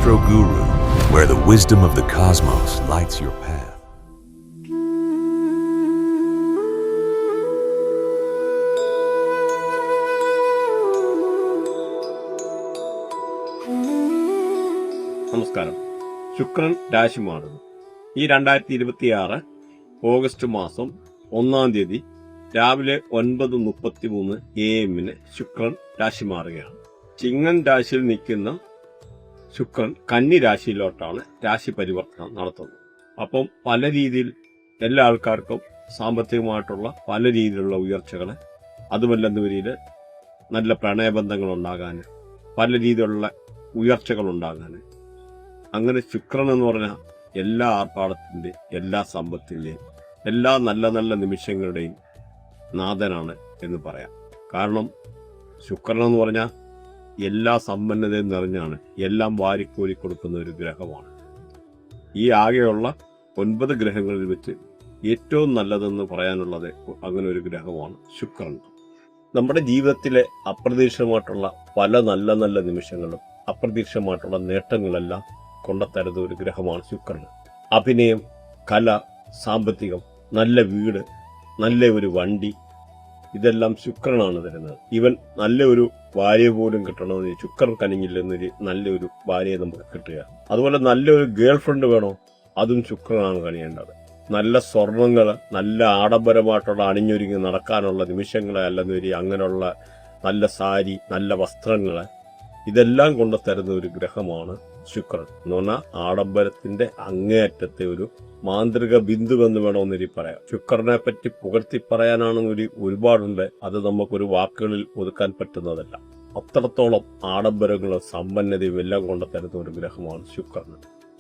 Astro Guru, where the wisdom of the cosmos lights your path. നമസ്കാരം. ശുക്രൻ രാശി മാറുന്നു. ഈ 2026 ഓഗസ്റ്റ് മാസം 1-ാം തീയതി രാവിലെ 9:33 AM ശുക്രൻ രാശി മാറുകയാണ്. ചിങ്ങൻ രാശിയിൽ നിൽക്കുന്ന ശുക്രൻ കന്നി രാശിയിലോട്ടാണ് രാശി പരിവർത്തനം നടത്തുന്നത്. അപ്പം പല രീതിയിൽ എല്ലാ ആൾക്കാർക്കും സാമ്പത്തികമായിട്ടുള്ള പല രീതിയിലുള്ള ഉയർച്ചകൾ, അതുമല്ലെന്ന രീതിയിൽ നല്ല പ്രണയബന്ധങ്ങൾ ഉണ്ടാകാൻ, പല രീതിയിലുള്ള ഉയർച്ചകൾ ഉണ്ടാകാൻ, അങ്ങനെ ശുക്രൻ എന്ന് പറഞ്ഞാൽ എല്ലാ ആർഭാടത്തിൻ്റെയും എല്ലാ സമ്പത്തിൻ്റെയും എല്ലാ നല്ല നല്ല നിമിഷങ്ങളുടെയും നാഥനാണ് എന്ന് പറയാം. കാരണം ശുക്രൻ എന്ന് പറഞ്ഞാൽ എല്ലാ സമ്പന്നതയും നിറഞ്ഞാണ്, എല്ലാം വാരിക്കോരി കൊടുക്കുന്ന ഒരു ഗ്രഹമാണ്. ഈ ആകെയുള്ള 9 ഗ്രഹങ്ങളിൽ വെച്ച് ഏറ്റവും നല്ലതെന്ന് പറയാനുള്ളത് അങ്ങനെ ഒരു ഗ്രഹമാണ് ശുക്രൻ. നമ്മുടെ ജീവിതത്തിലെ അപ്രതീക്ഷിതമായിട്ടുള്ള പല നല്ല നല്ല നിമിഷങ്ങളും അപ്രതീക്ഷിതമായിട്ടുള്ള നേട്ടങ്ങളെല്ലാം കൊണ്ടുത്തരുന്ന ഒരു ഗ്രഹമാണ് ശുക്രൻ. അഭിനയം, കല, സാമ്പത്തികം, നല്ല വീട്, നല്ല ഒരു വണ്ടി, ഇതെല്ലാം ശുക്രനാണ് തരുന്നത്. ഇവൻ നല്ല ഒരു ഭാര്യ പോലും കിട്ടണമെന്ന് ശുക്രൻ കനിഞ്ഞില്ലെന്നൊരു നല്ലൊരു ഭാര്യയെ നമുക്ക് കിട്ടുക. അതുപോലെ നല്ലൊരു ഗേൾ ഫ്രണ്ട് വേണോ, അതും ശുക്രനാണ് കണിയേണ്ടത്. നല്ല സ്വർണങ്ങൾ, നല്ല ആഡംബരമായിട്ടുള്ള അണിഞ്ഞൊരുങ്ങി നടക്കാനുള്ള നിമിഷങ്ങളെ അല്ലെന്നൊരു അങ്ങനെയുള്ള നല്ല സാരി, നല്ല വസ്ത്രങ്ങൾ, ഇതെല്ലാം കൊണ്ട് തരുന്ന ഒരു ഗ്രഹമാണ് ശുക്രൻ. എന്ന് പറഞ്ഞാൽ ആഡംബരത്തിന്റെ അങ്ങേയറ്റത്തെ ഒരു മാന്ത്രിക ബിന്ദു എന്ന് വേണമെന്നൊരു പറയാം. ശുക്രനെ പറ്റി പുകഴ്ത്തി പറയാനാണെന്നൊരു ഒരുപാടുണ്ട്. അത് നമുക്കൊരു വാക്കുകളിൽ ഒതുക്കാൻ പറ്റുന്നതല്ല. അത്രത്തോളം ആഡംബരങ്ങളും സമ്പന്നതയും എല്ലാം കൊണ്ട് തരുന്ന ഒരു ഗ്രഹമാണ് ശുക്രൻ.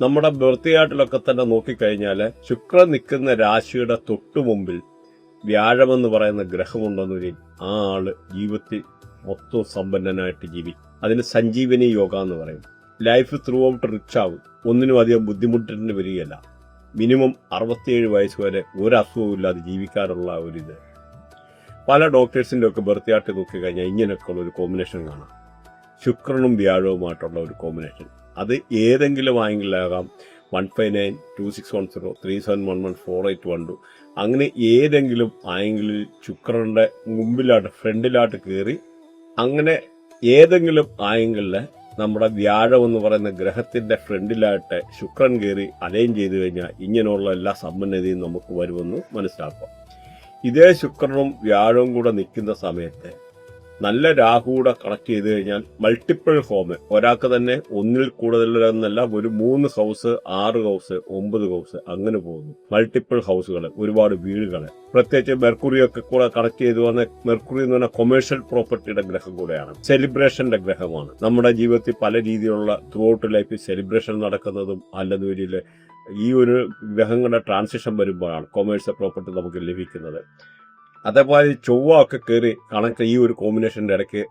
നമ്മുടെ ബർത്തിയാട്ടിലൊക്കെ തന്നെ നോക്കിക്കഴിഞ്ഞാൽ ശുക്രൻ നിൽക്കുന്ന രാശിയുടെ തൊട്ടു മുമ്പിൽ വ്യാഴമെന്ന് പറയുന്ന ഗ്രഹമുണ്ടെന്നൊരു ആ ആള് ജീവിതത്തിൽ മൊത്തം സമ്പന്നനായിട്ട് ജീവിക്കും. അതിന് സഞ്ജീവനി യോഗ എന്ന് പറയും. ലൈഫ് ത്രൂ ഔട്ട് റിച്ച് ആവും. ഒന്നിനും അധികം ബുദ്ധിമുട്ടിന് വരികയല്ല. മിനിമം 67 വയസ്സ് വരെ ഒരു അസുഖവും ഇല്ലാതെ ജീവിക്കാനുള്ള ഒരിത്. പല ഡോക്ടേഴ്സിൻ്റെ ഒക്കെ ബർത്തിയാട്ട് നോക്കിക്കഴിഞ്ഞാൽ ഇങ്ങനെയൊക്കെയുള്ള ഒരു കോമ്പിനേഷൻ കാണാം. ശുക്രനും വ്യാഴവുമായിട്ടുള്ള ഒരു കോമ്പിനേഷൻ. അത് ഏതെങ്കിലും ആയെങ്കിലാകാം. 1592610 37114812 അങ്ങനെ ഏതെങ്കിലും ആയെങ്കിൽ ശുക്രന്റെ മുമ്പിലായിട്ട് ഫ്രണ്ടിലായിട്ട് കയറി അങ്ങനെ ഏതെങ്കിലും ആയെങ്കിൽ നമ്മുടെ വ്യാഴം എന്ന് പറയുന്ന ഗ്രഹത്തിന്റെ ഫ്രണ്ടിലായിട്ട് ശുക്രൻ കയറി അലൈൻ ചെയ്തു കഴിഞ്ഞാൽ ഇങ്ങനെയുള്ള എല്ലാ സമ്പന്നതയും നമുക്ക് വരുമെന്ന് മനസ്സിലാക്കാം. ഇതേ ശുക്രനും വ്യാഴവും കൂടെ നിൽക്കുന്ന സമയത്ത് നല്ല രാഹുകൂടെ കണക്ട് ചെയ്ത് കഴിഞ്ഞാൽ മൾട്ടിപ്പിൾ ഹോം, ഒരാൾക്ക് തന്നെ ഒന്നിൽ കൂടുതലെന്നല്ല, ഒരു 3 ഹൗസ്, 6 ഹൗസ്, 9 ഹൗസ് അങ്ങനെ പോകുന്നു. മൾട്ടിപ്പിൾ ഹൗസുകൾ, ഒരുപാട് വീടുകൾ, പ്രത്യേകിച്ച് മെർക്കുറിയൊക്കെ കൂടെ കണക്ട് ചെയ്തു വന്ന മെർക്കുറി എന്ന് പറഞ്ഞാൽ കൊമേഴ്ഷ്യൽ പ്രോപ്പർട്ടിയുടെ ഗ്രഹം കൂടെയാണ്. സെലിബ്രേഷന്റെ ഗ്രഹമാണ്. നമ്മുടെ ജീവിതത്തിൽ പല രീതിയിലുള്ള ത്രൂ ഔട്ട് ലൈഫിൽ സെലിബ്രേഷൻ നടക്കുന്നതും അല്ലെന്നൊരിൽ ഈ ഒരു ഗ്രഹങ്ങളുടെ ട്രാൻസിഷൻ വരുമ്പോഴാണ് കൊമേഴ്ഷ്യൽ പ്രോപ്പർട്ടി നമുക്ക് ലഭിക്കുന്നത്. അതേപോലെ ചൊവ്വ ഒക്കെ കയറി കണക്ട്, ഈ ഒരു കോമ്പിനേഷൻ്റെ ഇടയ്ക്ക്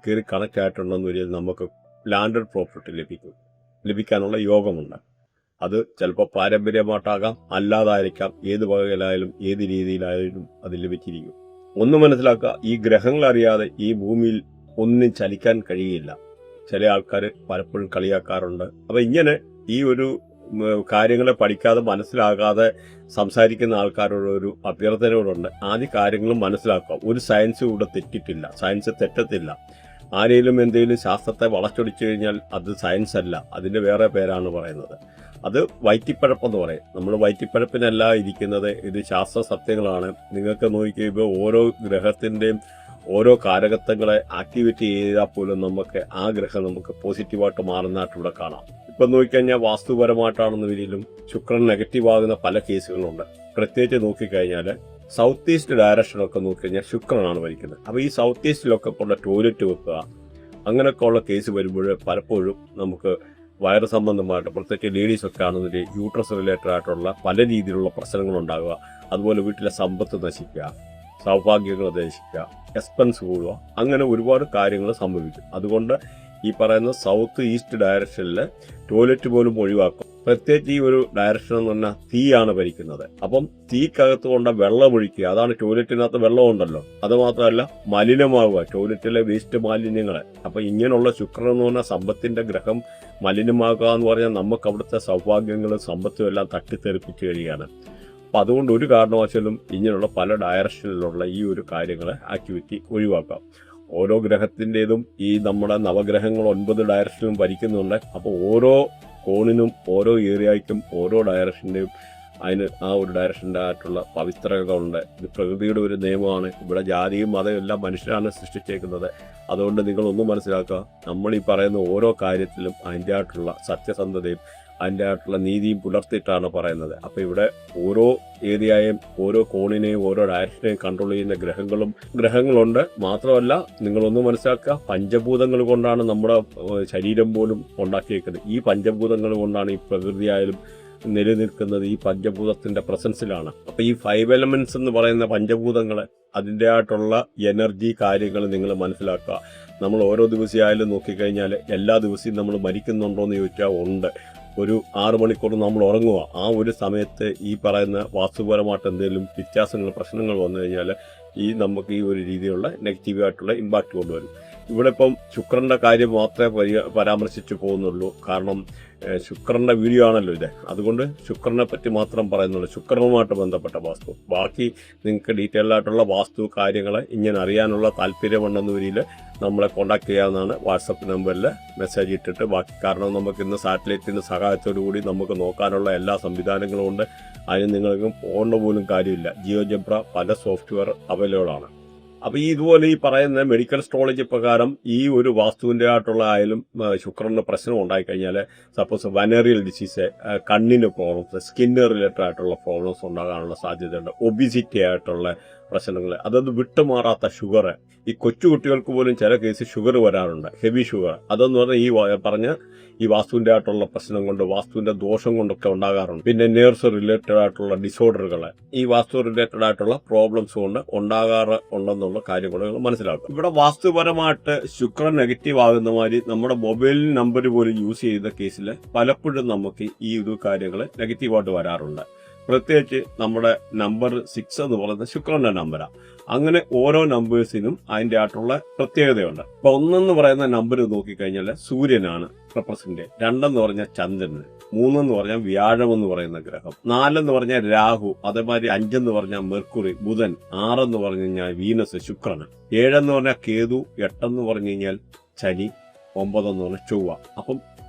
കയറി കണക്ട് ആയിട്ടുണ്ടെന്ന് നമുക്ക് ലാൻഡഡ് പ്രോപ്പർട്ടി ലഭിക്കാനുള്ള യോഗമുണ്ട്. അത് ചിലപ്പോൾ പാരമ്പര്യമായിട്ടാകാം, അല്ലാതായിരിക്കാം. ഏത് വകയിലായാലും ഏത് രീതിയിലായാലും അത് ലഭിച്ചിരിക്കും. ഒന്ന് മനസ്സിലാക്കുക, ഈ ഗ്രഹങ്ങളറിയാതെ ഈ ഭൂമിയിൽ ഒന്നും ചലിക്കാൻ കഴിയില്ല. ചില ആൾക്കാർ പലപ്പോഴും കളിയാക്കാറുണ്ട്. അപ്പം ഇങ്ങനെ ഈ ഒരു കാര്യങ്ങളെ പഠിക്കാതെ മനസ്സിലാകാതെ സംസാരിക്കുന്ന ആൾക്കാരോട് ഒരു അഭ്യർത്ഥനയോടുണ്ട്. ആദ്യ കാര്യങ്ങളും മനസ്സിലാക്കുക. ഒരു സയൻസ് കൂടെ തെറ്റിട്ടില്ല, സയൻസ് തെറ്റത്തില്ല. ആരെങ്കിലും എന്തെങ്കിലും ശാസ്ത്രത്തെ വളച്ചൊടിച്ചു കഴിഞ്ഞാൽ അത് സയൻസ് അല്ല, അതിൻ്റെ വേറെ പേരാണ് പറയുന്നത്. അത് വയറ്റിപ്പഴപ്പെന്ന് പറയും. നമ്മൾ വയറ്റിപ്പഴപ്പിനല്ല ഇരിക്കുന്നത്, ഇത് ശാസ്ത്ര സത്യങ്ങളാണ്. നിങ്ങൾക്ക് നോക്കിയപ്പോൾ ഓരോ ഗ്രഹത്തിൻ്റെയും ഓരോ കാരകത്വങ്ങളെ ആക്ടിവേറ്റ് ചെയ്താൽ പോലും നമുക്ക് ആ ഗ്രഹം നമുക്ക് പോസിറ്റീവായിട്ട് മാറുന്നതായിട്ട് ഇവിടെ കാണാം. ഇപ്പം നോക്കിക്കഴിഞ്ഞാൽ വാസ്തുപരമായിട്ടാണെന്ന രീതിയിലും ശുക്രൻ നെഗറ്റീവ് ആകുന്ന പല കേസുകളുണ്ട്. പ്രത്യേകിച്ച് നോക്കിക്കഴിഞ്ഞാൽ സൗത്ത് ഈസ്റ്റ് ഡയറക്ഷനൊക്കെ നോക്കിക്കഴിഞ്ഞാൽ ശുക്രനാണ് ഭരിക്കുന്നത്. അപ്പോൾ ഈ സൗത്ത് ഈസ്റ്റിലൊക്കെ ഉള്ള ടോയ്ലറ്റ് വെക്കുക, അങ്ങനെയൊക്കെ ഉള്ള കേസ് വരുമ്പോൾ പലപ്പോഴും നമുക്ക് വയറ് സംബന്ധമായിട്ട്, പ്രത്യേകിച്ച് ലേഡീസൊക്കെ ആണെന്നൊരു യൂട്രസ് റിലേറ്റഡ് ആയിട്ടുള്ള പല രീതിയിലുള്ള പ്രശ്നങ്ങളുണ്ടാകുക. അതുപോലെ വീട്ടിലെ സമ്പത്ത് നശിക്കുക, സൗഭാഗ്യങ്ങൾ നശിക്കുക, എക്സ്പെൻസ് കൂടുക, അങ്ങനെ ഒരുപാട് കാര്യങ്ങൾ സംഭവിക്കും. അതുകൊണ്ട് ഈ പറയുന്ന സൗത്ത് ഈസ്റ്റ് ഡയറക്ഷനിൽ ടോയ്ലറ്റ് പോലും ഒഴിവാക്കും. പ്രത്യേകിച്ച് ഈ ഒരു ഡയറക്ഷൻ എന്ന് പറഞ്ഞാൽ തീയാണ് ഭരിക്കുന്നത്. അപ്പം തീക്കകത്ത് കൊണ്ട് വെള്ളം ഒഴിക്കുക, അതാണ് ടോയ്ലറ്റിനകത്ത് വെള്ളം ഉണ്ടല്ലോ, അത് മാത്രമല്ല മലിനമാവുക, ടോയ്ലറ്റിലെ വേസ്റ്റ് മാലിന്യങ്ങളെ. അപ്പം ഇങ്ങനെയുള്ള ശുക്രൻ എന്ന് പറഞ്ഞാൽ സമ്പത്തിന്റെ ഗ്രഹം മലിനമാകുക എന്ന് പറഞ്ഞാൽ നമുക്ക് അവിടുത്തെ സൗഭാഗ്യങ്ങളും സമ്പത്തും എല്ലാം തട്ടിത്തെറിപ്പിച്ച് കഴിയുകയാണ്. അപ്പം അതുകൊണ്ട് ഒരു കാരണവശാലും ഇങ്ങനെയുള്ള പല ഡയറക്ഷനിലുള്ള ഈ ഒരു കാര്യങ്ങളെ ആക്ടിവിറ്റി ഒഴിവാക്കാം. ഓരോ ഗ്രഹത്തിൻ്റെതും ഈ നമ്മുടെ നവഗ്രഹങ്ങൾ 9 ഡയറക്ഷനും ഭരിക്കുന്നുണ്ട്. അപ്പോൾ ഓരോ കോണിനും ഓരോ ഏരിയയ്ക്കും ഓരോ ഡയറക്ഷൻ്റെയും അതിന് ആ ഒരു ഡയറക്ഷൻ്റെ ആയിട്ടുള്ള പവിത്രതകളുണ്ട്. ഇത് പ്രകൃതിയുടെ ഒരു നിയമമാണ്. ഇവിടെ ജാതിയും മതവും എല്ലാം മനുഷ്യരാണ് സൃഷ്ടിച്ചേക്കുന്നത്. അതുകൊണ്ട് നിങ്ങളൊന്നും മനസ്സിലാക്കുക, നമ്മൾ ഈ പറയുന്ന ഓരോ കാര്യത്തിലും അതിൻ്റെ ആയിട്ടുള്ള സത്യസന്ധതയും അതിൻ്റെ ആയിട്ടുള്ള നീതിയും പുലർത്തിയിട്ടാണ് പറയുന്നത്. അപ്പോൾ ഇവിടെ ഓരോ ഏരിയയും ഓരോ കോണിനെയും ഓരോ ഡയറക്ഷനെയും കൺട്രോൾ ചെയ്യുന്ന ഗ്രഹങ്ങളുണ്ട്. മാത്രമല്ല നിങ്ങളൊന്ന് മനസ്സിലാക്കുക, പഞ്ചഭൂതങ്ങൾ കൊണ്ടാണ് നമ്മുടെ ശരീരം പോലും ഉണ്ടാക്കിയേക്കുന്നത്. ഈ പഞ്ചഭൂതങ്ങൾ കൊണ്ടാണ് ഈ പ്രകൃതിയായാലും നിലനിൽക്കുന്നത്. ഈ പഞ്ചഭൂതത്തിന്റെ പ്രസൻസിലാണ്. അപ്പൊ ഈ 5 എലമെന്റ്സ് എന്ന് പറയുന്ന പഞ്ചഭൂതങ്ങൾ അതിൻ്റെ ആയിട്ടുള്ള എനർജി കാര്യങ്ങൾ നിങ്ങൾ മനസ്സിലാക്കുക. നമ്മൾ ഓരോ ദിവസമായാലും നോക്കിക്കഴിഞ്ഞാൽ എല്ലാ ദിവസവും നമ്മൾ മരിക്കുന്നുണ്ടോ എന്ന് ചോദിച്ചാൽ ഉണ്ട്. ഒരു 6 മണിക്കൂർ നമ്മൾ ഉറങ്ങുക, ആ ഒരു സമയത്ത് ഈ പറയുന്ന വാസ്തുപരമായിട്ട് എന്തെങ്കിലും വ്യത്യാസങ്ങൾ പ്രശ്നങ്ങൾ വന്നു കഴിഞ്ഞാൽ നമുക്ക് ഈ ഒരു രീതിയിലുള്ള നെഗറ്റീവായിട്ടുള്ള ഇമ്പാക്റ്റ് കൊണ്ടുവരും. ഇവിടെ ഇപ്പം ശുക്രന്റെ കാര്യം മാത്രമേ പരാമർശിച്ചു പോകുന്നുള്ളൂ. കാരണം ശുക്രന്റെ വീഡിയോ ആണല്ലോ ഇത്, അതുകൊണ്ട് ശുക്രനെ പറ്റി മാത്രം പറയുന്നുള്ളൂ, ശുക്രനുമായിട്ട് ബന്ധപ്പെട്ട വാസ്തു. ബാക്കി നിങ്ങൾക്ക് ഡീറ്റെയിൽ ആയിട്ടുള്ള വാസ്തു കാര്യങ്ങൾ ഇങ്ങനെ അറിയാനുള്ള താല്പര്യമുണ്ടെന്ന രീതിയിൽ നമ്മളെ കോൺടാക്ട് ചെയ്യാവുന്നതാണ്. വാട്സപ്പ് നമ്പറിൽ മെസ്സേജ് ഇട്ടിട്ട് ബാക്കി. കാരണം നമുക്ക് ഇന്ന് സാറ്റലൈറ്റിൻ്റെ സഹായത്തോടു കൂടി നമുക്ക് നോക്കാനുള്ള എല്ലാ സംവിധാനങ്ങളും ഉണ്ട്. അതിന് നിങ്ങൾക്ക് പോകേണ്ട പോലും കാര്യമില്ല. ജിയോജബ്ര പല സോഫ്റ്റ്വെയർ അവൈലബിൾ ആണ്. അപ്പോൾ ഇതുപോലെ ഈ പറയുന്ന മെഡിക്കൽ അസ്ട്രോളജി പ്രകാരം ഈ ഒരു വാസ്തുവിൻ്റെ ആയിട്ടുള്ള ആയാലും ശുക്രന് പ്രശ്നം ഉണ്ടായിക്കഴിഞ്ഞാൽ, സപ്പോസ് വനറിയൽ ഡിസീസ്, കണ്ണിന് പ്രോബ്ലംസ്, സ്കിന്ന് റിലേറ്റഡ് ആയിട്ടുള്ള പ്രോബ്ലംസ് ഉണ്ടാകാനുള്ള സാധ്യതയുണ്ട്. ഒബിസിറ്റി ആയിട്ടുള്ള പ്രശ്നങ്ങൾ, അതൊന്നും വിട്ടുമാറാത്ത ഷുഗർ, ഈ കൊച്ചുകുട്ടികൾക്ക് പോലും ചില കേസിൽ ഷുഗർ വരാറുണ്ട്, ഹെവി ഷുഗർ. അതെന്ന് പറഞ്ഞാൽ ഈ വാസ്തുവിൻ്റെ ആയിട്ടുള്ള പ്രശ്നം കൊണ്ട്, വാസ്തുവിൻ്റെ ദോഷം കൊണ്ടൊക്കെ ഉണ്ടാകാറുണ്ട്. പിന്നെ നേഴ്സ് റിലേറ്റഡ് ആയിട്ടുള്ള ഡിസോർഡറുകൾ, ഈ വാസ്തു റിലേറ്റഡ് ആയിട്ടുള്ള പ്രോബ്ലംസ് കൊണ്ട് ഉണ്ടാകാറുണ്ടെന്നുള്ള കാര്യങ്ങൾ മനസ്സിലാക്കും. ഇവിടെ വാസ്തുപരമായിട്ട് ശുക്രൻ നെഗറ്റീവ് ആകുന്ന മാതിരി നമ്മുടെ മൊബൈൽ നമ്പർ പോലും യൂസ് ചെയ്ത കേസിൽ പലപ്പോഴും നമുക്ക് ഈ ഒരു കാര്യങ്ങൾ നെഗറ്റീവായിട്ട് വരാറുണ്ട്. പ്രത്യേകിച്ച് നമ്മുടെ നമ്പർ 6 എന്ന് പറയുന്നത് ശുക്രന്റെ നമ്പറാണ്. അങ്ങനെ ഓരോ നമ്പേഴ്സിനും അതിൻ്റെ ആയിട്ടുള്ള പ്രത്യേകതയുണ്ട്. ഇപ്പൊ 1 എന്ന് പറയുന്ന നമ്പർ നോക്കിക്കഴിഞ്ഞാൽ സൂര്യനാണ് റെപ്രസെന്റ്, 2 എന്ന് പറഞ്ഞാൽ ചന്ദ്രന്, 3 എന്ന് പറഞ്ഞാൽ വ്യാഴം എന്ന് പറയുന്ന ഗ്രഹം, 4 എന്ന് പറഞ്ഞാൽ രാഹു, അതേമാതിരി 5 എന്ന് പറഞ്ഞാൽ മെർക്കുറി ബുധൻ, 6 എന്ന് പറഞ്ഞു കഴിഞ്ഞാൽ വീനസ് ശുക്രന്, 7 എന്ന് പറഞ്ഞാൽ കേതു, 8 എന്ന് പറഞ്ഞു കഴിഞ്ഞാൽ ശനി, 9 എന്ന് പറഞ്ഞാൽ ചൊവ്വ. അപ്പം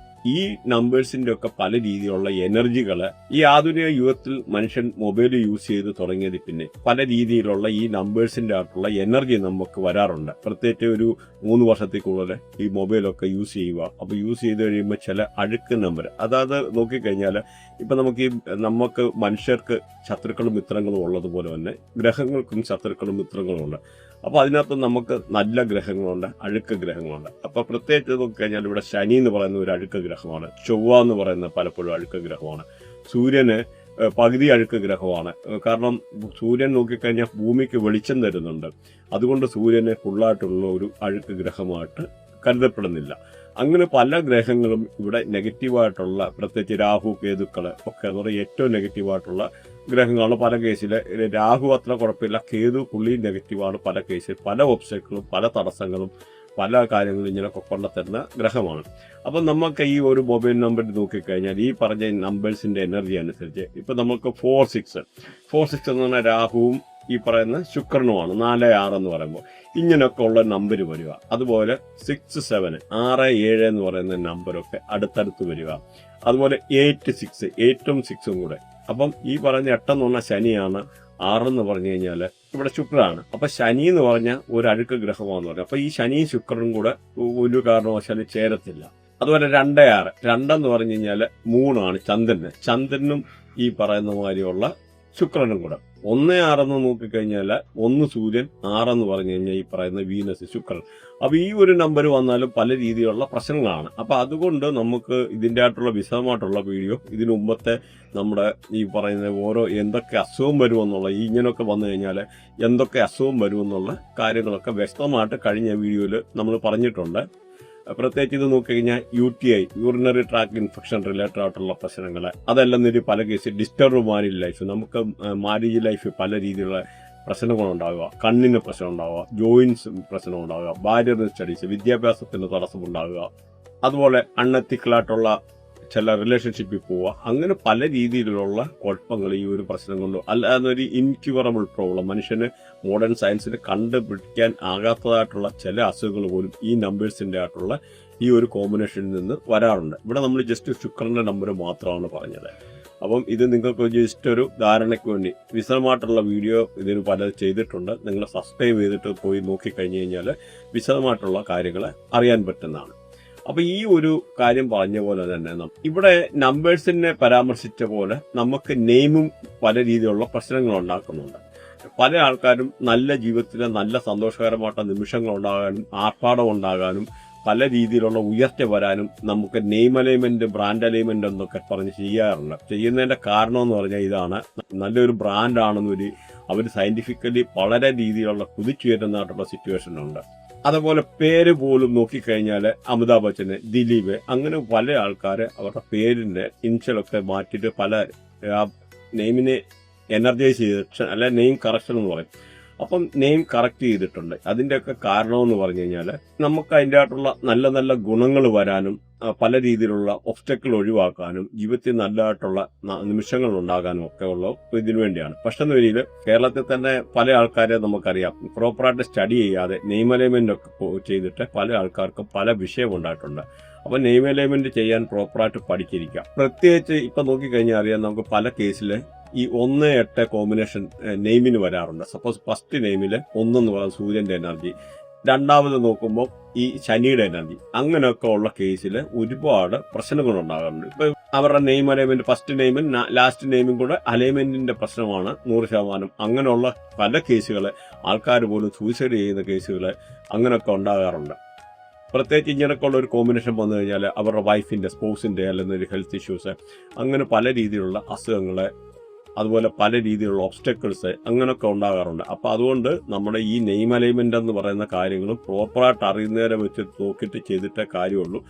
ഈ നമ്പേഴ്സിന്റെ ഒക്കെ പല രീതിയിലുള്ള എനർജികൾ ഈ ആധുനിക യുഗത്തിൽ മനുഷ്യൻ മൊബൈൽ യൂസ് ചെയ്ത് തുടങ്ങിയത് പിന്നെ പല രീതിയിലുള്ള ഈ നമ്പേഴ്സിന്റെ ആയിട്ടുള്ള എനർജി നമുക്ക് വരാറുണ്ട്. പ്രത്യേകിച്ച് ഒരു 3 വർഷത്തിൽ കൂടുതൽ ഈ മൊബൈലൊക്കെ യൂസ് ചെയ്യുക. അപ്പോൾ യൂസ് ചെയ്ത് കഴിയുമ്പോൾ ചില അഴുക്ക് നമ്പർ, അതായത് നോക്കിക്കഴിഞ്ഞാൽ ഇപ്പം നമുക്ക് മനുഷ്യർക്ക് ശത്രുക്കളും മിത്രങ്ങളും ഉള്ളതുപോലെ തന്നെ ഗ്രഹങ്ങൾക്കും ശത്രുക്കളും മിത്രങ്ങളും ഉണ്ട്. അപ്പോൾ അതിനകത്ത് നമുക്ക് നല്ല ഗ്രഹങ്ങളുണ്ട്, അഴുക്ക് ഗ്രഹങ്ങളുണ്ട്. അപ്പോൾ പ്രത്യേകിച്ച് നോക്കിക്കഴിഞ്ഞാൽ ഇവിടെ ശനി എന്ന് പറയുന്ന ഒരു അഴുക്ക് ഗ്രഹമാണ്, ചൊവ്വ എന്ന് പറയുന്ന പലപ്പോഴും അഴുക്ക് ഗ്രഹമാണ്, സൂര്യന് പകുതി അഴുക്ക് ഗ്രഹമാണ്. കാരണം സൂര്യൻ നോക്കിക്കഴിഞ്ഞാൽ ഭൂമിക്ക് വെളിച്ചം തരുന്നുണ്ട്. അതുകൊണ്ട് സൂര്യനെ ഫുള്ളായിട്ടുള്ള ഒരു അഴുക്ക് ഗ്രഹമായിട്ട് കരുതപ്പെടുന്നില്ല. അങ്ങനെ പല ഗ്രഹങ്ങളും ഇവിടെ നെഗറ്റീവായിട്ടുള്ള, പ്രത്യേകിച്ച് രാഹു കേതുക്കൾ ഒക്കെ എന്ന് പറയുന്നത് ഏറ്റവും നെഗറ്റീവായിട്ടുള്ള ഗ്രഹങ്ങളാണ്. പല കേസിൽ രാഹു അത്ര കുഴപ്പമില്ല, കേതു പുള്ളി നെഗറ്റീവാണ്. പല കേസിൽ പല ഒബ്സ്റ്റക്കിളും പല തടസ്സങ്ങളും പല കാര്യങ്ങളും ഇങ്ങനെയൊക്കെ കൊണ്ടുത്തരുന്ന ഗ്രഹമാണ്. അപ്പം നമുക്ക് ഈ ഒരു മൊബൈൽ നമ്പർ നോക്കിക്കഴിഞ്ഞാൽ ഈ പറഞ്ഞ നമ്പേഴ്സിന്റെ എനർജി അനുസരിച്ച് ഇപ്പം നമുക്ക് 4-6 എന്ന് പറഞ്ഞാൽ രാഹുവും ഈ പറയുന്ന ശുക്രനുമാണ്, 4-6 എന്ന് പറയുമ്പോൾ ഇങ്ങനെയൊക്കെ ഉള്ള നമ്പർ വരിക. അതുപോലെ 6-7, 6-7 എന്ന് പറയുന്ന നമ്പരൊക്കെ അടുത്തടുത്ത് വരിക. അതുപോലെ 8-6, 8ഉം 6ഉം കൂടെ. അപ്പം ഈ പറഞ്ഞ 8 എന്ന് പറഞ്ഞാൽ ശനിയാണ്, 6 എന്ന് പറഞ്ഞു കഴിഞ്ഞാൽ ഇവിടെ ശുക്രനാണ്. അപ്പൊ ശനി എന്ന് പറഞ്ഞാൽ ഒരു അഴുക്ക് ഗ്രഹമാണെന്ന് പറഞ്ഞു. അപ്പൊ ഈ ശനിയും ശുക്രനും കൂടെ ഒരു കാരണവശാലും ചേരത്തില്ല. അതുപോലെ 2-6, 2 എന്ന് പറഞ്ഞു കഴിഞ്ഞാൽ 3 ചന്ദ്രനും ഈ പറയുന്ന മാതിരിയുള്ള ശുക്രനും കൂടെ. 1-6 എന്ന് നോക്കിക്കഴിഞ്ഞാൽ 1 സൂര്യൻ, 6 എന്ന് പറഞ്ഞു കഴിഞ്ഞാൽ ഈ പറയുന്ന വീനസ് ശുക്രൻ. അപ്പൊ ഈ ഒരു നമ്പർ വന്നാലും പല രീതിയിലുള്ള പ്രശ്നങ്ങളാണ്. അപ്പൊ അതുകൊണ്ട് നമുക്ക് ഇതിൻ്റെ ആയിട്ടുള്ള വിശദമായിട്ടുള്ള വീഡിയോ ഇതിനു മുമ്പത്തെ നമ്മുടെ ഈ പറയുന്ന ഓരോ എന്തൊക്കെ അസുഖം വരുമെന്നുള്ള ഇങ്ങനെയൊക്കെ വന്നു കഴിഞ്ഞാൽ എന്തൊക്കെ അസുഖം വരുമെന്നുള്ള കാര്യങ്ങളൊക്കെ വ്യക്തമായിട്ട് കഴിഞ്ഞ വീഡിയോയിൽ നമ്മൾ പറഞ്ഞിട്ടുണ്ട്. പ്രത്യേകിച്ച് ഇത് നോക്കിക്കഴിഞ്ഞാൽ UTI, urinary tract infection related ആയിട്ടുള്ള പ്രശ്നങ്ങൾ, അതെല്ലാം ഒരു പല കേസ് ഡിസ്റ്റർബ് മാരേജ് ലൈഫ്, നമുക്ക് മാരേജ് ലൈഫ് പല രീതിയിലുള്ള പ്രശ്നങ്ങളുണ്ടാകുക, കണ്ണിന് പ്രശ്നം ഉണ്ടാകുക, ജോയിൻസ് പ്രശ്നം ഉണ്ടാകുക, ബാരിയർ സ്റ്റഡീസ്, വിദ്യാഭ്യാസത്തിന് തടസ്സമുണ്ടാകുക, അതുപോലെ അൺഎത്തിക്കലായിട്ടുള്ള ചില റിലേഷൻഷിപ്പിൽ പോവുക, അങ്ങനെ പല രീതിയിലുള്ള കുഴപ്പങ്ങൾ ഈ ഒരു പ്രശ്നം കൊണ്ട്, അല്ലാതെ ഒരു ഇൻക്യൂറബിൾ പ്രോബ്ലം, മനുഷ്യന് മോഡേൺ സയൻസിന് കണ്ടുപിടിക്കാൻ ആകാത്തതായിട്ടുള്ള ചില അസുഖങ്ങൾ പോലും ഈ നമ്പേഴ്സിൻ്റെ ആയിട്ടുള്ള ഈ ഒരു കോമ്പിനേഷനിൽ നിന്ന് വരാറുണ്ട്. ഇവിടെ നമ്മൾ ജസ്റ്റ് ശുക്രൻ്റെ നമ്പർ മാത്രമാണ് പറഞ്ഞത്. അപ്പം ഇത് നിങ്ങൾക്ക് ജസ്റ്റ് ഒരു ധാരണയ്ക്ക് വേണ്ടി വിശദമായിട്ടുള്ള വീഡിയോ ഇതിന് പലത് ചെയ്തിട്ടുണ്ട്. നിങ്ങൾ സബ്സ്ക്രൈബ് ചെയ്തിട്ട് പോയി നോക്കിക്കഴിഞ്ഞ് കഴിഞ്ഞാൽ വിശദമായിട്ടുള്ള കാര്യങ്ങൾ അറിയാൻ പറ്റുന്നതാണ്. അപ്പോൾ ഈ ഒരു കാര്യം പറഞ്ഞ പോലെ തന്നെ ഇവിടെ നമ്പേഴ്സിനെ പരാമർശിച്ച പോലെ നമുക്ക് നെയിമും പല രീതിയിലുള്ള പ്രശ്നങ്ങൾ ഉണ്ടാക്കുന്നുണ്ട്. പല ആൾക്കാരും നല്ല ജീവിതത്തിൽ നല്ല സന്തോഷകരമായിട്ടുള്ള നിമിഷങ്ങൾ ഉണ്ടാകാനും ആർഭാടം ഉണ്ടാകാനും പല രീതിയിലുള്ള ഉയർച്ച വരാനും നമുക്ക് നെയിം അലൈൻമെന്റ്, ബ്രാൻഡ് അലൈൻമെന്റ് എന്നൊക്കെ പറഞ്ഞ് ചെയ്യാറുണ്ട്. ചെയ്യുന്നതിന്റെ കാരണം എന്ന് പറഞ്ഞാൽ ഇതാണ്, നല്ലൊരു ബ്രാൻഡാണെന്നൊരു അവർ സയന്റിഫിക്കലി വളരെ രീതിയിലുള്ള കുതിച്ചുയരുന്നതായിട്ടുള്ള സിറ്റുവേഷൻ ഉണ്ട്. അതുപോലെ പേര് പോലും നോക്കിക്കഴിഞ്ഞാൽ അമിതാഭ് ബച്ചന്, ദിലീപ്, അങ്ങനെ പല ആൾക്കാർ അവരുടെ പേരിന്റെ ഇൻഷ്യലൊക്കെ മാറ്റിയിട്ട് പല നെയിമിനെ എനർജൈസ് ചെയ്ത് അല്ലെ നെയിം കറക്ഷൻ എന്ന് പറയും. അപ്പം നെയിം കറക്റ്റ് ചെയ്തിട്ടുണ്ട്. അതിൻ്റെയൊക്കെ കാരണമെന്ന് പറഞ്ഞു കഴിഞ്ഞാൽ നമുക്ക് അതിൻ്റെ ആയിട്ടുള്ള നല്ല നല്ല ഗുണങ്ങൾ വരാനും പല രീതിയിലുള്ള ഒബ്സ്റ്റക്കിൾ ഒഴിവാക്കാനും ജീവിതത്തിൽ നല്ലതായിട്ടുള്ള നിമിഷങ്ങൾ ഉണ്ടാകാനും ഒക്കെ ഉള്ള ഇതിനു വേണ്ടിയാണ്. പക്ഷെ എന്ന രീതിയിൽ കേരളത്തിൽ തന്നെ പല ആൾക്കാരെ നമുക്കറിയാം പ്രോപ്പറായിട്ട് സ്റ്റഡി ചെയ്യാതെ നെയിം അലൈൻമെന്റ് ഒക്കെ ചെയ്തിട്ട് പല ആൾക്കാർക്കും പല വിഷയം ഉണ്ടായിട്ടുണ്ട്. അപ്പോൾ നെയിം അലൈൻമെന്റ് ചെയ്യാൻ പ്രോപ്പറായിട്ട് പഠിച്ചിരിക്കുക. പ്രത്യേകിച്ച് ഇപ്പം നോക്കിക്കഴിഞ്ഞാൽ അറിയാം, നമുക്ക് പല കേസിൽ ഈ 1-8 കോമ്പിനേഷൻ നെയിമിന് വരാറുണ്ട്. സപ്പോസ് ഫസ്റ്റ് നെയിമിൽ 1 എന്ന് പറയുന്നത് സൂര്യന്റെ എനർജി, രണ്ടാമത് നോക്കുമ്പോൾ ഈ ശനിയുടെ എനർജി, അങ്ങനെയൊക്കെ ഉള്ള കേസിൽ ഒരുപാട് പ്രശ്നങ്ങൾ ഉണ്ടാകാറുണ്ട്. ഇപ്പൊ അവരുടെ നെയിം അലൈൻമെന്റ് ഫസ്റ്റ് നെയിമും ലാസ്റ്റ് നെയിമും കൂടെ അലൈൻമെന്റിന്റെ പ്രശ്നമാണ് 100%. അങ്ങനെയുള്ള പല കേസുകൾ, ആൾക്കാർ പോലും സൂയിസൈഡ് ചെയ്യുന്ന കേസുകൾ അങ്ങനെയൊക്കെ ഉണ്ടാകാറുണ്ട്. പ്രത്യേകിച്ച് ഇങ്ങനെയൊക്കെ ഉള്ള ഒരു കോമ്പിനേഷൻ വന്നു കഴിഞ്ഞാൽ അവരുടെ വൈഫിന്റെ, സ്പോസിന്റെ അല്ലെങ്കിൽ ഒരു ഹെൽത്ത് ഇഷ്യൂസ്, അങ്ങനെ പല രീതിയിലുള്ള അസുഖങ്ങളെ, അതുപോലെ പല രീതിയിലുള്ള ഒബ്സ്റ്റക്കിൾസ് അങ്ങനെയൊക്കെ ഉണ്ടാകാറുണ്ട്. അപ്പോൾ അതുകൊണ്ട് നമ്മുടെ ഈ നെയിം അലൈൻമെന്റ് എന്ന് പറയുന്ന കാര്യങ്ങളും പ്രോപ്പറായിട്ട് അറിയുന്നവരെ വെച്ച് നോക്കിയിട്ട് ചെയ്തിട്ടേ കാര്യമുള്ളൂ.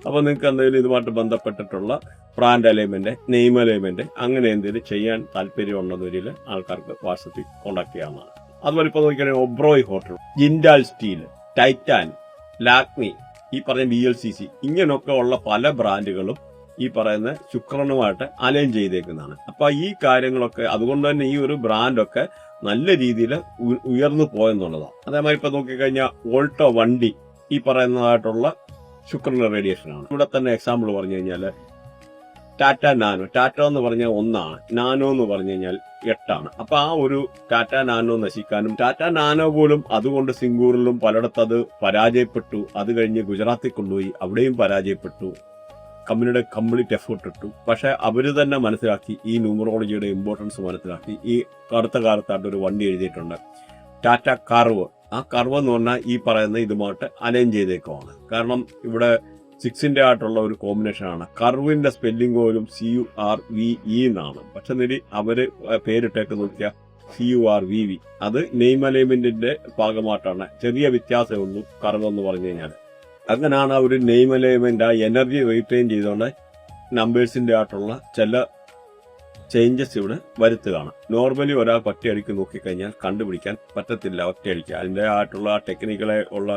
അപ്പോൾ നിങ്ങൾക്ക് എന്തെങ്കിലും ഇതുമായിട്ട് ബന്ധപ്പെട്ടിട്ടുള്ള ബ്രാൻഡ് അലൈൻമെന്റ്, നെയിം അലൈൻമെന്റ് അങ്ങനെ എന്തെങ്കിലും ചെയ്യാൻ താല്പര്യമുണ്ടെന്നൊരിൽ ആൾക്കാർക്ക് വാട്സപ്പിൽ കോൺടാക്ട് ചെയ്യാവുന്നതാണ്. അതുപോലെ ഇപ്പോൾ നോക്കിയാണെങ്കിൽ Oberoi hotel, Jindal steel, Titan, Lakme, ഈ പറഞ്ഞ VLCC, ഇങ്ങനെയൊക്കെ ഉള്ള പല ബ്രാൻഡുകളും ഈ പറയുന്ന ശുക്രനുമായിട്ട് അലൈൻ ചെയ്തേക്കുന്നതാണ്. അപ്പൊ ഈ കാര്യങ്ങളൊക്കെ അതുകൊണ്ട് തന്നെ ഈ ഒരു ബ്രാൻഡൊക്കെ നല്ല രീതിയിൽ ഉയർന്നു പോയെന്നുള്ളതാണ്. അതേമാതിരി ഇപ്പൊ നോക്കിക്കഴിഞ്ഞാൽ ഓൾട്ടോ വണ്ടി ഈ പറയുന്നതായിട്ടുള്ള ശുക്രന്റെ റേഡിയേഷൻ ആണ്. ഇവിടെ തന്നെ എക്സാമ്പിൾ പറഞ്ഞു കഴിഞ്ഞാൽ ടാറ്റ നാനോ, ടാറ്റ എന്ന് പറഞ്ഞാൽ 1 നാനോ എന്ന് പറഞ്ഞു കഴിഞ്ഞാൽ 8. അപ്പൊ ആ ഒരു ടാറ്റ നാനോ നശിക്കാനും, ടാറ്റ നാനോ പോലും അതുകൊണ്ട് സിംഗൂറിലും പലയിടത്ത് അത് പരാജയപ്പെട്ടു. അത് കഴിഞ്ഞ് ഗുജറാത്തിൽ കൊണ്ടുപോയി, അവിടെയും പരാജയപ്പെട്ടു. കമ്പനിയുടെ കംപ്ലീറ്റ് എഫേർട്ട് ഇട്ടു. പക്ഷെ അവര് തന്നെ മനസ്സിലാക്കി, ഈ ന്യൂമറോളജിയുടെ ഇമ്പോർട്ടൻസ് മനസ്സിലാക്കി ഈ അടുത്ത കാലത്തായിട്ട് ഒരു വണ്ടി എഴുതിയിട്ടുണ്ട്, ടാറ്റ കർവ്. ആ കർവ് എന്ന് പറഞ്ഞാൽ ഈ പറയുന്ന ഇതുമായിട്ട് അലൈൻ ചെയ്തേക്കുവാണ്. കാരണം ഇവിടെ 6ന്റെ ആയിട്ടുള്ള ഒരു കോമ്പിനേഷനാണ്. കർവിന്റെ സ്പെല്ലിംഗ് പോലും CURVE എന്നാണ്. പക്ഷെ നേടി അവര് പേരിട്ടേക്ക് നോക്കിയാൽ CURVV. അത് നെയിം അലൈൻമെന്റിന്റെ ഭാഗമായിട്ടാണ്. ചെറിയ വ്യത്യാസമേ ഉള്ളൂ കർവ് എന്ന് പറഞ്ഞു കഴിഞ്ഞാൽ. അങ്ങനെയാണ് ആ ഒരു നെയിം അലൈൻമെന്റ്, ആ എനർജി റീറ്റെയിൻ ചെയ്തുകൊണ്ട് നമ്പേഴ്സിന്റെ ആയിട്ടുള്ള ചില ചേഞ്ചസ് ഇവിടെ വരുത്തുകയാണ്. നോർമലി ഒരാൾ ഒറ്റയടിക്ക് നോക്കിക്കഴിഞ്ഞാൽ കണ്ടുപിടിക്കാൻ പറ്റത്തില്ല ഒറ്റയടിക്ക്. അതിൻ്റെ ആയിട്ടുള്ള ടെക്നിക്കലെ ഉള്ള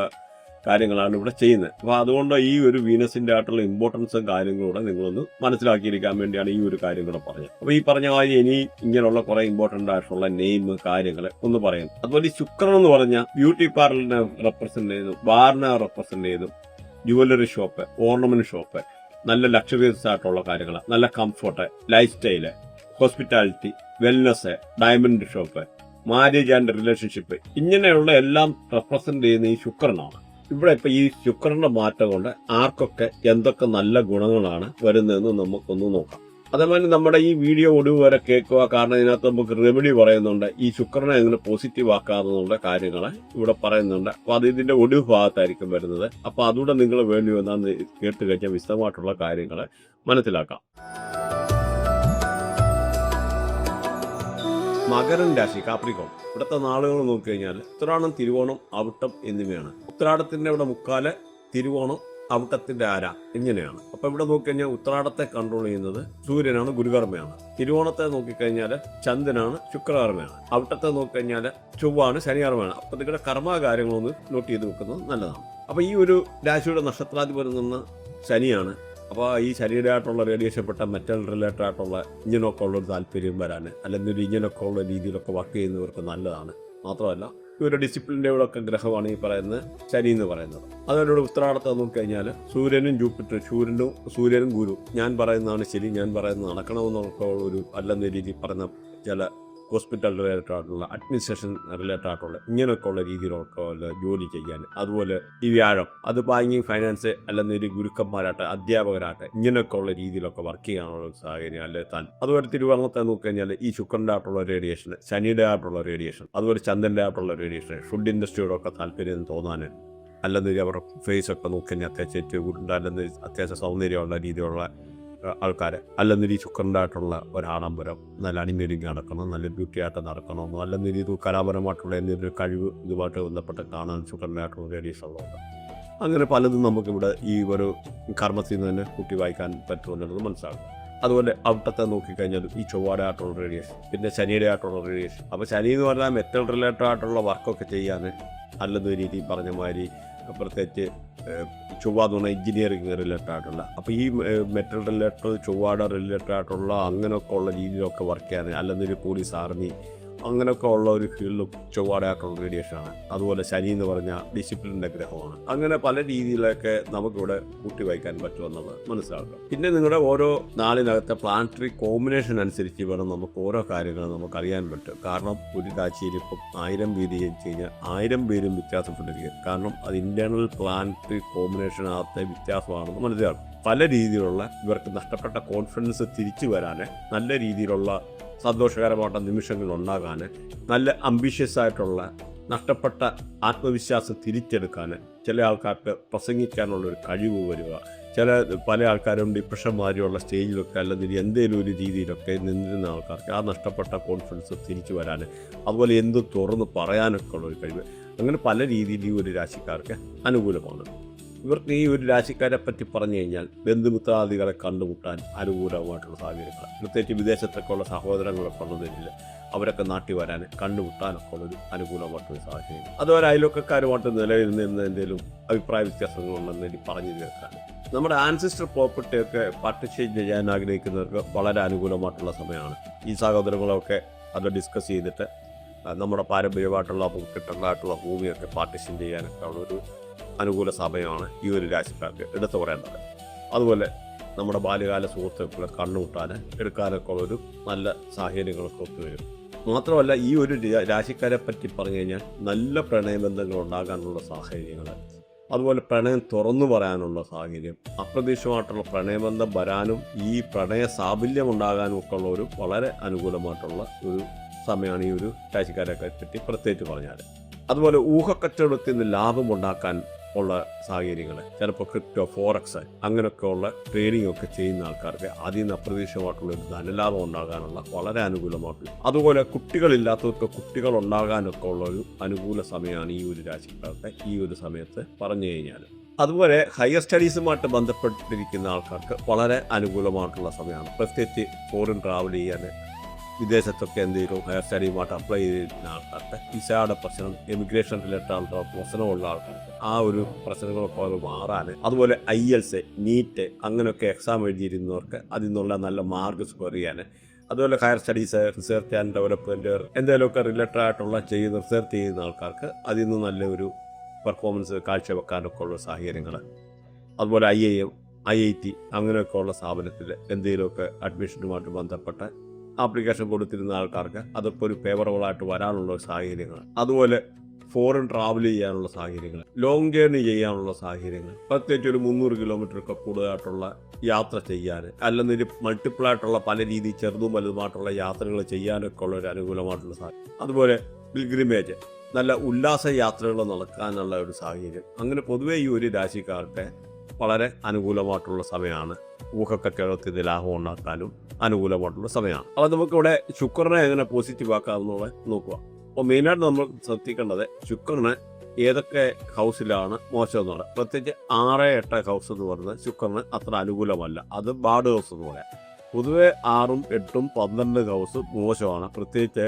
കാര്യങ്ങളാണ് ഇവിടെ ചെയ്യുന്നത്. അപ്പോൾ അതുകൊണ്ട് ഈ ഒരു വീനസിന്റെ ആയിട്ടുള്ള ഇമ്പോർട്ടൻസും കാര്യങ്ങളൂടെ നിങ്ങളൊന്ന് മനസ്സിലാക്കിയിരിക്കാൻ വേണ്ടിയാണ് ഈ ഒരു കാര്യം കൂടെ പറഞ്ഞത്. അപ്പോൾ ഈ പറഞ്ഞ കാര്യം ഇനി ഇങ്ങനെയുള്ള കുറെ ഇമ്പോർട്ടൻ്റ് ആയിട്ടുള്ള നെയിം കാര്യങ്ങൾ ഒന്ന് പറയുന്നു. അതുപോലെ ഈ ശുക്രൻ എന്ന് പറഞ്ഞാൽ ബ്യൂട്ടി പാർലറിനെ റെപ്രസെന്റ് ചെയ്യുന്നു, ബാറിനെ റെപ്രസെന്റ് ചെയ്യുന്നു, ജുവലറി ഷോപ്പ്, ഓർണമെന്റ് ഷോപ്പ്, നല്ല ലക്ഷറീസ് ആയിട്ടുള്ള കാര്യങ്ങൾ, നല്ല comfort, life style, hospitality, wellness, diamond shop, marriage and relationship, ഇങ്ങനെയുള്ള എല്ലാം റെപ്രസെന്റ് ചെയ്യുന്ന ഈ ശുക്രനാണ്. ഇവിടെ ഇപ്പൊ ഈ ശുക്രന്റെ മാറ്റം കൊണ്ട് ആർക്കൊക്കെ എന്തൊക്കെ നല്ല ഗുണങ്ങളാണ് വരുന്നതെന്ന് നമുക്കൊന്ന് നോക്കാം. അതേപോലെ നമ്മുടെ ഈ വീഡിയോ ഒടുവ് വരെ കേൾക്കുക, കാരണം ഇതിനകത്ത് നമുക്ക് റെമഡി പറയുന്നുണ്ട്, ഈ ശുക്രനെ എങ്ങനെ പോസിറ്റീവ് ആക്കാവുന്ന കാര്യങ്ങൾ ഇവിടെ പറയുന്നുണ്ട്. അപ്പൊ അത് ഇതിന്റെ ഒടുവ് ഭാഗത്തായിരിക്കും വരുന്നത്. അപ്പൊ അതുകൂടെ നിങ്ങൾ വേണ്ടി വന്നാന്ന് കേട്ട് കഴിഞ്ഞാൽ വിശദമായിട്ടുള്ള കാര്യങ്ങൾ മനസ്സിലാക്കാം. മകരൻ രാശി, കാപ്രിക്കോൺ. ഇവിടുത്തെ നാളുകൾ നോക്കിക്കഴിഞ്ഞാൽ ഉത്രാടം, തിരുവോണം, അവിട്ടം എന്നിവയാണ്. ഉത്രാടത്തിന്റെ ഇവിടെ 3/4, തിരുവോണം അവിട്ടത്തിന്റെ ആര ഇങ്ങനെയാണ്. അപ്പൊ ഇവിടെ നോക്കിക്കഴിഞ്ഞാൽ ഉത്രാടത്തെ കൺട്രോൾ ചെയ്യുന്നത് സൂര്യനാണ്, ഗുരുകർമ്മയാണ്. തിരുവോണത്തെ നോക്കിക്കഴിഞ്ഞാൽ ചന്ദ്രനാണ്, ശുക്രകർമ്മയാണ്. അവിട്ടത്തെ നോക്കിക്കഴിഞ്ഞാൽ ചൊവ്വാണ്, ശനികർമ്മയാണ്. അപ്പൊ നിങ്ങളുടെ കർമ്മകാര്യങ്ങളൊന്ന് നോട്ട് ചെയ്ത് വെക്കുന്നത് നല്ലതാണ്. അപ്പൊ ഈ ഒരു രാശിയുടെ നക്ഷത്രാധിപതി നിന്ന് ശനിയാണ്. അപ്പോൾ ഈ ശരീരമായിട്ടുള്ള റേഡിയേഷൻപ്പെട്ട മെറ്റൽ റിലേറ്റഡ് ആയിട്ടുള്ള ഇങ്ങനെയൊക്കെ ഉള്ളൊരു താല്പര്യം വരാൻ, അല്ലെങ്കിൽ ഇങ്ങനെയൊക്കെ ഉള്ള രീതിയിലൊക്കെ വർക്ക് ചെയ്യുന്നവർക്ക് നല്ലതാണ്. മാത്രമല്ല ഇവരുടെ ഡിസിപ്ലിൻ്റെ ഇവിടെ ഒക്കെ ഗ്രഹമാണ് ഈ പറയുന്നത് ശനി എന്ന് പറയുന്നത്. അതിനോട് ഉത്തരാടത്തെ നോക്കിക്കഴിഞ്ഞാൽ സൂര്യനും ജൂപ്പിറ്റർ, സൂര്യനും ഗുരു, ഞാൻ പറയുന്നതാണ് ശരി, ഞാൻ പറയുന്നത് നടക്കണമെന്നൊക്കെ ഉള്ളൊരു അല്ലെന്ന രീതിയിൽ പറയുന്ന ചില ഹോസ്പിറ്റൽ റിലേറ്റഡ് ആയിട്ടുള്ള, അഡ്മിനിസ്ട്രേഷൻ റിലേറ്റഡ് ആയിട്ടുള്ള ഇങ്ങനെയൊക്കെ ഉള്ള രീതിയിലൊക്കെ ഉള്ള ജോലി ചെയ്യാൻ. അതുപോലെ ഈ വ്യാഴം അത് ബാങ്കിങ്, ഫൈനാൻസ്, അല്ലെങ്കിൽ ഗുരുക്കന്മാരായിട്ട്, അധ്യാപകരായിട്ട് ഇങ്ങനെയൊക്കെ ഉള്ള രീതിയിലൊക്കെ വർക്ക് ചെയ്യാനുള്ള സാഹചര്യം അല്ലെ താൻ. അതുപോലെ തിരുവോണത്തെ നോക്കിക്കഴിഞ്ഞാൽ ഈ ശുക്രൻ്റെ ആയിട്ടുള്ള റേഡിയേഷൻ, ശനിയുടെ ആയിട്ടുള്ള റേഡിയേഷൻ, അതുപോലെ ചന്ദ്രൻ്റെ ആയിട്ടുള്ള റേഡിയേഷൻ, ഫുഡ് ഇൻഡസ്ട്രിയോടൊക്കെ താല്പര്യം തോന്നാൻ, അല്ലെങ്കിൽ അവരുടെ ഫേസ് ഒക്കെ നോക്കിക്കഴിഞ്ഞാൽ അത്യാവശ്യം അല്ലെങ്കിൽ അത്യാവശ്യം സൗന്ദര്യമുള്ള രീതിയിലുള്ള ആൾക്കാർ, അല്ലെങ്കിൽ ഈ ശുക്രൻ്റെ ആയിട്ടുള്ള ഒരാഡംബരം, നല്ല അണിഞ്ഞൊരുങ്ങി നടക്കണം, നല്ല ബ്യൂട്ടി ആയിട്ട് നടക്കണം, അല്ലെങ്കിൽ ഇത് കലാപരമായിട്ടുള്ള എന്തെങ്കിലും കഴിവ് ഇതുമായിട്ട് ബന്ധപ്പെട്ട് കാണാൻ ശുക്രൻ്റെ ആയിട്ടുള്ള റേഡിയേഷൻ ഉള്ളത്. അങ്ങനെ പലതും നമുക്കിവിടെ ഈ ഒരു കർമ്മത്തിൽ നിന്ന് തന്നെ കൂട്ടി വായിക്കാൻ പറ്റുമെന്നുള്ളത് മനസ്സിലാകും. അതുപോലെ അവിട്ടത്തെ നോക്കിക്കഴിഞ്ഞാൽ ഈ ചൊവ്വയുടെ ആയിട്ടുള്ള റേഡിയേഷൻ, പിന്നെ ശനിയുടെ ആയിട്ടുള്ള റേഡിയേഷൻ. അപ്പോൾ ശനി എന്ന് പറഞ്ഞാൽ മെറ്റൽ റിലേറ്റഡ് ആയിട്ടുള്ള വർക്കൊക്കെ ചെയ്യാൻ നല്ലൊരു രീതി പറഞ്ഞ മാതിരി, പ്രത്യേകിച്ച് ചൊവ്വ എന്ന് പറഞ്ഞാൽ എഞ്ചിനീയറിംഗ് റിലേറ്റഡ് ആയിട്ടുള്ള, അപ്പോൾ ഈ മെറ്റൽ റിലേറ്റഡ് ചൊവ്വയുടെ റിലേറ്റഡ് ആയിട്ടുള്ള അങ്ങനെയൊക്കെ ഉള്ള രീതിയിലൊക്കെ വർക്ക് ചെയ്യാൻ, അല്ലെങ്കിൽ പോലീസ്, ആർമി, അങ്ങനെയൊക്കെ ഉള്ള ഒരു ഫീൽഡും ചൊവ്വയുടെ ആയിട്ടുള്ള റേഡിയേഷനാണ്. അതുപോലെ ശനി എന്ന് പറഞ്ഞാൽ ഡിസിപ്ലിൻ്റെ ഗ്രഹമാണ്. അങ്ങനെ പല രീതിയിലൊക്കെ നമുക്കിവിടെ കൂട്ടി വായിക്കാൻ പറ്റുമെന്നുള്ളത് മനസ്സിലാക്കുക. പിന്നെ നിങ്ങളുടെ ഓരോ നാളിനകത്തെ പ്ലാനറ്ററി കോമ്പിനേഷൻ അനുസരിച്ച് വേണം നമുക്ക് ഓരോ കാര്യങ്ങൾ നമുക്ക് അറിയാൻ പറ്റും. കാരണം ഒരു രാശിയിൽ ഇപ്പം 1000 പേര് ജനിച്ചു കഴിഞ്ഞാൽ 1000 പേരും വ്യത്യാസപ്പെട്ടിരിക്കും. കാരണം അത് ഇന്റേണൽ പ്ലാനറ്ററി കോമ്പിനേഷനകത്തെ വ്യത്യാസമാണെന്ന് മനസ്സിലാക്കും. പല രീതിയിലുള്ള ഇവർക്ക് നഷ്ടപ്പെട്ട കോൺഫിഡൻസ് തിരിച്ചു വരാൻ, നല്ല രീതിയിലുള്ള സന്തോഷകരമായിട്ടുള്ള നിമിഷങ്ങൾ ഉണ്ടാകാൻ, നല്ല അംബിഷ്യസ് ആയിട്ടുള്ള നഷ്ടപ്പെട്ട ആത്മവിശ്വാസം തിരിച്ചെടുക്കാൻ, ചില ആൾക്കാർക്ക് പ്രസംഗിക്കാനുള്ളൊരു കഴിവ് വരിക, പല ആൾക്കാരും ഡിപ്രഷൻ മാതിരിയുള്ള സ്റ്റേജിലൊക്കെ അല്ലെങ്കിൽ എന്തെങ്കിലും ഒരു രീതിയിലൊക്കെ നിന്നിരുന്ന ആൾക്കാർക്ക് ആ നഷ്ടപ്പെട്ട കോൺഫിഡൻസ് തിരിച്ചു വരാൻ, അതുപോലെ എന്തും തുറന്ന് പറയാനൊക്കെ ഉള്ളൊരു കഴിവ്, അങ്ങനെ പല രീതിയിൽ ഈ ഒരു രാശിക്കാർക്ക് അനുകൂലമാണ്. ഇവർക്ക് ഈ ഒരു രാശിക്കാരെ പറ്റി പറഞ്ഞു കഴിഞ്ഞാൽ ബന്ധുമിത്രാദികളെ കണ്ടുമുട്ടാൻ അനുകൂലമായിട്ടുള്ള സാഹചര്യങ്ങൾ, പ്രത്യേകിച്ച് വിദേശത്തൊക്കെ ഉള്ള സഹോദരങ്ങളൊക്കെ ഉള്ളതിൽ അവരൊക്കെ നാട്ടിൽ വരാൻ, കണ്ടുമുട്ടാനൊക്കെ ഉള്ളൊരു അനുകൂലമായിട്ടുള്ള സാഹചര്യം. അതുപോലെ അയൽവക്കക്കാരുമായിട്ട് നിലനിന്ന് എന്തെങ്കിലും അഭിപ്രായ വ്യത്യാസങ്ങളുണ്ടെന്ന് പറഞ്ഞു കേൾക്കാൻ, നമ്മുടെ ആൻസിസ്റ്റർ പ്രോപ്പർട്ടിയൊക്കെ പാർട്ടിസിപ്പേറ്റ് ചെയ്യാൻ ആഗ്രഹിക്കുന്നവർക്ക് വളരെ അനുകൂലമായിട്ടുള്ള സമയമാണ്. ഈ സഹോദരങ്ങളൊക്കെ അത് ഡിസ്കസ് ചെയ്തിട്ട് നമ്മുടെ പാരമ്പര്യമായിട്ടുള്ള കിട്ടേണ്ടതായിട്ടുള്ള ഭൂമിയൊക്കെ പാർട്ടിഷൻ ചെയ്യാനൊക്കെ ഉള്ളൊരു അനുകൂല സമയമാണ് ഈ ഒരു രാശിക്കാർക്ക് എടുത്തു പറയേണ്ടത്. അതുപോലെ നമ്മുടെ ബാല്യകാല സുഹൃത്തുക്കളെ കണ്ണുമുട്ടാൻ, എടുക്കാനൊക്കെ ഉള്ളൊരു നല്ല സാഹചര്യങ്ങളൊക്കെ ഒത്തുവരും. മാത്രമല്ല ഈ ഒരു രാശിക്കാരെ പറ്റി പറഞ്ഞു കഴിഞ്ഞാൽ നല്ല പ്രണയബന്ധങ്ങൾ ഉണ്ടാകാനുള്ള സാഹചര്യങ്ങൾ, അതുപോലെ പ്രണയം തുറന്നു പറയാനുള്ള സാഹചര്യം, അപ്രതീക്ഷിതമായിട്ടുള്ള പ്രണയബന്ധം വരാനും ഈ പ്രണയ സാഫല്യം ഉണ്ടാകാനും ഒക്കെ ഉള്ള ഒരു വളരെ അനുകൂലമായിട്ടുള്ള ഒരു സമയമാണ് ഈ ഒരു രാശിക്കാരെ പറ്റി പ്രത്യേകിച്ച് പറഞ്ഞാൽ. അതുപോലെ ഊഹക്കച്ചവടത്തിൽ നിന്ന് ലാഭമുണ്ടാക്കാൻ ഉള്ള സാഹചര്യങ്ങൾ, ചിലപ്പോൾ ക്രിപ്റ്റോ, ഫോറക്സ്, അങ്ങനെയൊക്കെ ഉള്ള ട്രേഡിംഗ് ഒക്കെ ചെയ്യുന്ന ആൾക്കാർക്ക് അതിൽ നിന്ന് അപ്രതീക്ഷിതമായിട്ടുള്ള ഒരു ധനലാഭം ഉണ്ടാകാനുള്ള വളരെ അനുകൂലമായിട്ടുള്ള, അതുപോലെ കുട്ടികളില്ലാത്തവർക്ക് കുട്ടികൾ ഉണ്ടാകാനൊക്കെ ഉള്ള ഒരു അനുകൂല സമയമാണ് ഈ ഒരു രാശിക്കാർക്ക് ഈ ഒരു സമയത്ത് പറഞ്ഞു കഴിഞ്ഞാൽ. അതുപോലെ ഹയർ സ്റ്റഡീസുമായിട്ട് ബന്ധപ്പെട്ടിരിക്കുന്ന ആൾക്കാർക്ക് വളരെ അനുകൂലമായിട്ടുള്ള സമയമാണ്. പ്രത്യേകിച്ച് ഫോറിൻ ട്രാവൽ ചെയ്യാൻ, വിദേശത്തൊക്കെ എന്തെങ്കിലും ഹയർ സ്റ്റഡിയുമായിട്ട് അപ്ലൈ ചെയ്യുന്ന ആൾക്കാർക്ക് വിസയുടെ പ്രശ്നം, എമിഗ്രേഷൻ റിലേറ്റഡ് ആയിട്ടുള്ള പ്രശ്നമുള്ള ആൾക്കാർക്ക് ആ ഒരു പ്രശ്നങ്ങളൊക്കെ മാറാൻ, അതുപോലെ IELTS, നീറ്റ് അങ്ങനെയൊക്കെ എക്സാം എഴുതിയിരുന്നവർക്ക് അതിൽ നിന്നുള്ള നല്ല മാർക്ക് സ്കോർ ചെയ്യാൻ, അതുപോലെ higher studies, research and development എന്തെങ്കിലുമൊക്കെ റിലേറ്റഡ് ആയിട്ടുള്ള റിസർച്ച് ചെയ്യുന്ന ആൾക്കാർക്ക് അതിൽ നിന്ന് നല്ലൊരു പെർഫോമൻസ് കാഴ്ചവെക്കാനൊക്കെ ഉള്ള സാഹചര്യങ്ങൾ, അതുപോലെ IIM, IIT അങ്ങനെയൊക്കെ ഉള്ള സ്ഥാപനത്തിൽ എന്തെങ്കിലുമൊക്കെ അഡ്മിഷനുമായിട്ട് ബന്ധപ്പെട്ട ആപ്ലിക്കേഷൻ കൊടുത്തിരുന്ന ആൾക്കാർക്ക് അതൊക്കെ ഒരു ഫേവറബിളായിട്ട് വരാനുള്ള സാഹചര്യങ്ങൾ, അതുപോലെ ഫോറിൻ ട്രാവൽ ചെയ്യാനുള്ള സാഹചര്യങ്ങൾ, ലോങ് ജേർണി ചെയ്യാനുള്ള സാഹചര്യങ്ങൾ, പ്രത്യേകിച്ച് ഒരു 300 കിലോമീറ്ററൊക്കെ കൂടുതലായിട്ടുള്ള യാത്ര ചെയ്യാൻ, അല്ലെങ്കിൽ മൾട്ടിപ്പിളായിട്ടുള്ള പല രീതിയിൽ ചെറുതും വലുതുമായിട്ടുള്ള യാത്രകൾ ചെയ്യാനൊക്കെ ഉള്ള ഒരു അനുകൂലമായിട്ടുള്ള സാഹചര്യം, അതുപോലെ പിൽഗ്രിമേജ്, നല്ല ഉല്ലാസ യാത്രകൾ നടക്കാനുള്ള ഒരു സാഹചര്യം. അങ്ങനെ പൊതുവേ ഈ ഒരു രാശിക്കാർക്ക് വളരെ അനുകൂലമായിട്ടുള്ള സമയമാണ്. ഊഹക്കച്ചവടത്തിൽ ലാഭം ഉണ്ടാക്കാനും അനുകൂലമായിട്ടുള്ള സമയമാണ്. അപ്പോൾ നമുക്കിവിടെ ശുക്രനെ എങ്ങനെ പോസിറ്റീവ് ആക്കാമെന്നുള്ളത് നോക്കുക. അപ്പോൾ മെയിനായിട്ട് നമ്മൾ ശ്രദ്ധിക്കേണ്ടത് ശുക്രന് ഏതൊക്കെ ഹൗസിലാണ് മോശം എന്ന് പറയാം. പ്രത്യേകിച്ച് 6, 8 ഹൗസ് എന്ന് പറയുന്നത് ശുക്രന് അത്ര അനുകൂലമല്ല. അത് ബാഡ് ഹൗസ് എന്ന് പറയാം. പൊതുവെ 6, 8, 12 ഹൗസ് മോശമാണ്. പ്രത്യേകിച്ച്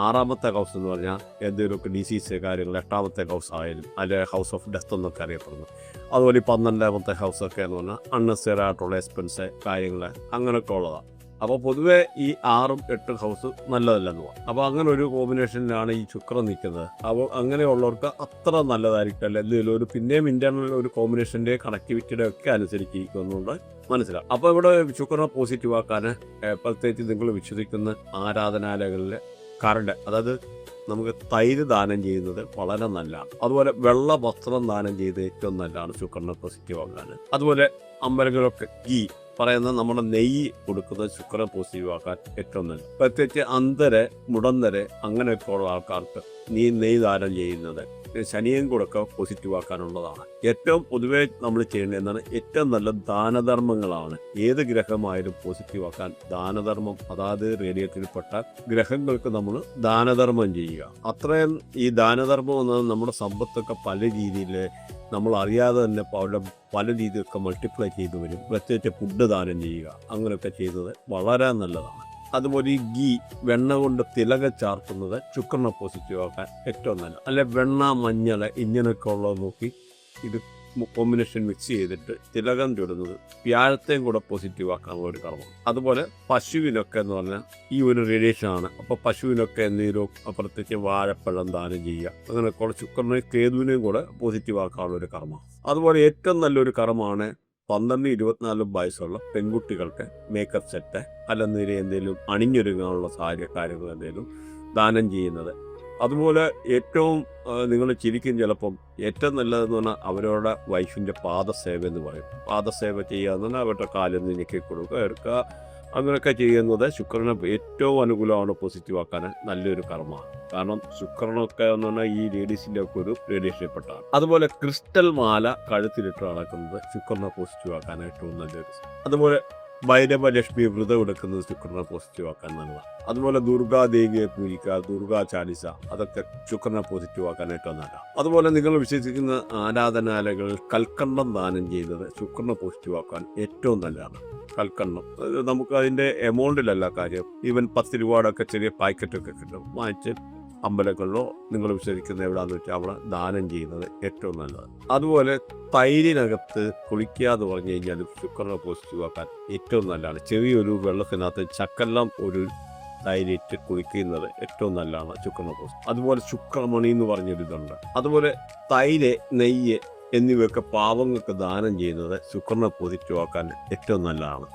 6ാമത്തെ ഹൗസ് എന്ന് പറഞ്ഞാൽ എന്തെങ്കിലുമൊക്കെ ഡിസീസ് കാര്യങ്ങൾ, 8ാമത്തെ ഹൗസ് ആയാലും അല്ലെ ഹൗസ് ഓഫ് ഡെത്ത് എന്നൊക്കെ അറിയപ്പെടുന്നു. അതുപോലെ ഈ 12ാമത്തെ ഹൗസൊക്കെ എന്ന് പറഞ്ഞാൽ അൺനെസറി ആയിട്ടുള്ള എക്സ്പെൻസ് കാര്യങ്ങൾ അങ്ങനെയൊക്കെ ഉള്ളതാണ്. അപ്പോൾ പൊതുവെ ഈ 6, 8 ഹൗസ് നല്ലതല്ലെന്ന് പറയാം. അപ്പോൾ അങ്ങനെ ഒരു കോമ്പിനേഷനിലാണ് ഈ ശുക്രൻ നിൽക്കുന്നത്. അപ്പോൾ അങ്ങനെയുള്ളവർക്ക് അത്ര നല്ലതായിരിക്കില്ല. എന്തെങ്കിലും ഒരു പിന്നെയും ഇന്റർണൽ ഒരു കോമ്പിനേഷൻ്റെ കണക്ടിവിറ്റിയുടെ ഒക്കെ അനുസരിച്ചിരിക്കുന്നുണ്ട് മനസ്സിലാവും. അപ്പോൾ ഇവിടെ ശുക്രനെ പോസിറ്റീവ് ആക്കാൻ പ്രത്യേകിച്ച് നിങ്ങൾ വിശ്വസിക്കുന്ന ആരാധനാലയങ്ങളിലെ കറണ്ട്, അതായത് നമുക്ക് തൈര് ദാനം ചെയ്യുന്നത് വളരെ നല്ലതാണ്. അതുപോലെ വെള്ള വസ്ത്രം ദാനം ചെയ്ത് ഏറ്റവും നല്ലതാണ് ശുക്രനെ പോസിറ്റീവ് ആക്കാൻ. അതുപോലെ അമ്പലങ്ങളൊക്കെ ഗീ പറയുന്ന നമ്മുടെ നെയ്യ് കൊടുക്കുന്നത് ശുക്രനെ പോസിറ്റീവ് ആക്കാൻ ഏറ്റവും നല്ലത്. പ്രത്യേകിച്ച് അന്ധര്, മുടന്തര് അങ്ങനെയൊക്കെ ഉള്ള ആൾക്കാർക്ക് നെയ്യ് ദാനം ചെയ്യുന്നത് ശനിയും കൂടെയൊക്കെ പോസിറ്റീവ് ആക്കാനുള്ളതാണ്. ഏറ്റവും പൊതുവെ നമ്മൾ ചെയ്യേണ്ടത് എന്താണ്, ഏറ്റവും നല്ല ദാനധർമ്മങ്ങളാണ്. ഏത് ഗ്രഹമായാലും പോസിറ്റീവ് ആക്കാൻ ദാനധർമ്മം, അതായത് റേഡിയത്തിൽപ്പെട്ട ഗ്രഹങ്ങൾക്ക് നമ്മൾ ദാനധർമ്മം ചെയ്യുക. അത്രയും ഈ ദാനധർമ്മം എന്നത് നമ്മുടെ സമ്പത്തൊക്കെ പല രീതിയിൽ നമ്മൾ അറിയാതെ തന്നെ പല രീതിയിലൊക്കെ മൾട്ടിപ്ലൈ ചെയ്തു വരും. പ്രത്യേകിച്ച് ഫുഡ് ദാനം ചെയ്യുക, അങ്ങനെയൊക്കെ ചെയ്യുന്നത് വളരെ നല്ലതാണ്. അതുപോലെ ഈ ഗീ, വെണ്ണ കൊണ്ട് തിലക ചാർത്തുന്നത് ശുക്രനെ പോസിറ്റീവ് ആക്കാൻ ഏറ്റവും നല്ല. അല്ലെ വെണ്ണ, മഞ്ഞൾ ഇങ്ങനെയൊക്കെ ഉള്ളത് നോക്കി ഇത് കോമ്പിനേഷൻ മിക്സ് ചെയ്തിട്ട് തിലകം ചുടുന്നത് വ്യാഴത്തെയും കൂടെ പോസിറ്റീവ് ആക്കാനുള്ള ഒരു കർമ്മം. അതുപോലെ പശുവിനൊക്കെ എന്ന് പറഞ്ഞാൽ ഈ ഒരു റേഡിയേഷനാണ്. അപ്പോൾ പശുവിനൊക്കെ എന്തെങ്കിലും പ്രത്യേകിച്ച് വാഴപ്പഴം ദാനം ചെയ്യുക, അങ്ങനെയൊക്കെ ശുക്രനെ കേതുവിനെയും കൂടെ പോസിറ്റീവ് ആക്കാനുള്ള ഒരു കർമ്മം. അതുപോലെ ഏറ്റവും നല്ലൊരു കർമ്മമാണ് 12, 24 വയസ്സുള്ള പെൺകുട്ടികൾക്ക് മേക്കപ്പ് സെറ്റ് അല്ലെന്നിൽ എന്തെങ്കിലും അണിഞ്ഞൊരുങ്ങാനുള്ള കാര്യങ്ങൾ എന്തെങ്കിലും ദാനം ചെയ്യുന്നത്. അതുപോലെ ഏറ്റവും നിങ്ങൾ ചിരിക്കും ചിലപ്പം, ഏറ്റവും നല്ലതെന്ന് പറഞ്ഞാൽ അവരുടെ വൈഫിൻ്റെ പാദസേവ എന്ന് പറയും. പാദസേവ ചെയ്യുക എന്ന് പറഞ്ഞാൽ അവരുടെ കാലിൽ നിന്ന് ഞെക്കി കൊടുക്കുക, എടുക്കുക, അങ്ങനെയൊക്കെ ചെയ്യുന്നത് ശുക്രനെ ഏറ്റവും അനുകൂലമാണ്, പോസിറ്റീവ് ആക്കാൻ നല്ലൊരു കർമ്മമാണ്. കാരണം ശുക്രനൊക്കെ എന്ന് പറഞ്ഞാൽ ഈ ലേഡീസിൻ്റെ ഒക്കെ ഒരു റേഡിയേഷനിൽപ്പെട്ടാണ്. അതുപോലെ ക്രിസ്റ്റൽ മാല കഴുത്തിലിട്ട് നടക്കുന്നത് ശുക്രനെ പോസിറ്റീവ് ആക്കാൻ ഏറ്റവും നല്ലൊരു. അതുപോലെ ഭൈരവലക്ഷ്മി വ്രതം എടുക്കുന്നത് ശുക്രനെ പോസിറ്റീവ് ആക്കാൻ നല്ലതാണ്. അതുപോലെ ദുർഗാദേവിയെ പൂജിക്കുക, ദുർഗാ ചാലിസ, അതൊക്കെ ശുക്രനെ പോസിറ്റീവ് ആക്കാൻ ഏറ്റവും നല്ലതാണ്. അതുപോലെ നിങ്ങൾ വിശ്വസിക്കുന്ന ആരാധനാലയങ്ങളിൽ കൽക്കണ്ടം ദാനം ചെയ്യുന്നത് ശുക്രനെ പോസിറ്റീവ് ആക്കാൻ ഏറ്റവും നല്ലതാണ്. കൽക്കണ്ടം നമുക്ക് അതിൻ്റെ എമൗണ്ടിലല്ല കാര്യം, ഈവൻ 10 രൂപയുടെയൊക്കെ ചെറിയ പാക്കറ്റൊക്കെ കിട്ടും, വാങ്ങിച്ച് അമ്പലങ്ങളിലോ നിങ്ങൾ വിശ്വസിക്കുന്ന എവിടെയാണെന്ന് വെച്ചാൽ അവിടെ ദാനം ചെയ്യുന്നത് ഏറ്റവും നല്ലത്. അതുപോലെ തൈരിനകത്ത് കുളിക്കാതെ പറഞ്ഞു കഴിഞ്ഞാലും ശുക്രനെ പോസിറ്റീവ് ആക്കാൻ ഏറ്റവും നല്ലതാണ്. ചെറിയൊരു വെള്ളത്തിനകത്ത് ചക്കെല്ലാം ഒരു തൈരിട്ട് കുളിക്കുന്നത് ഏറ്റവും നല്ലതാണ് ശുക്രനെ പോസിറ്റീവ്. അതുപോലെ ശുക്രമണി എന്ന് പറഞ്ഞൊരിതുണ്ട്. അതുപോലെ തൈര്, നെയ്യ് എന്നിവയൊക്കെ പാവങ്ങൾക്ക് ദാനം ചെയ്യുന്നത് ശുക്രനെ പോസിറ്റീവ് ആക്കാൻ ഏറ്റവും നല്ലതാണ്.